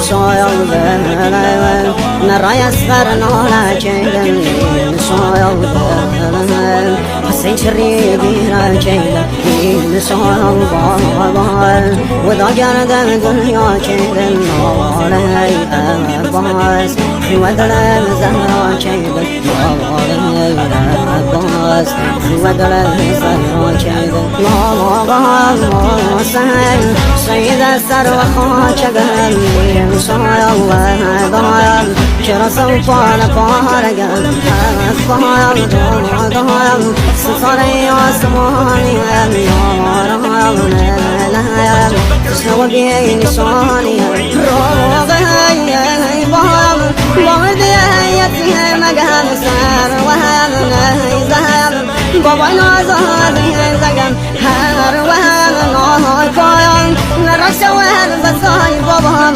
صايل بلال نرى يسفرنا لا جيل صايل بلال حسين شريدي لا جيل صايل بلال وذا جرد الدنيا جيل علي أباس وذل زهرا جيل علي أباس وذل زهرا جيل أباس سيد السر وخاش صايا الله ضايل شرا سوفان فارقل فايل ضايل صاري واسماني يا رايل تسنو بيني صاني روغي بودي يتي مقام سار وهل زهر بابا نازادي زقم هر وهل نهار كاين نرسل بصاي بابا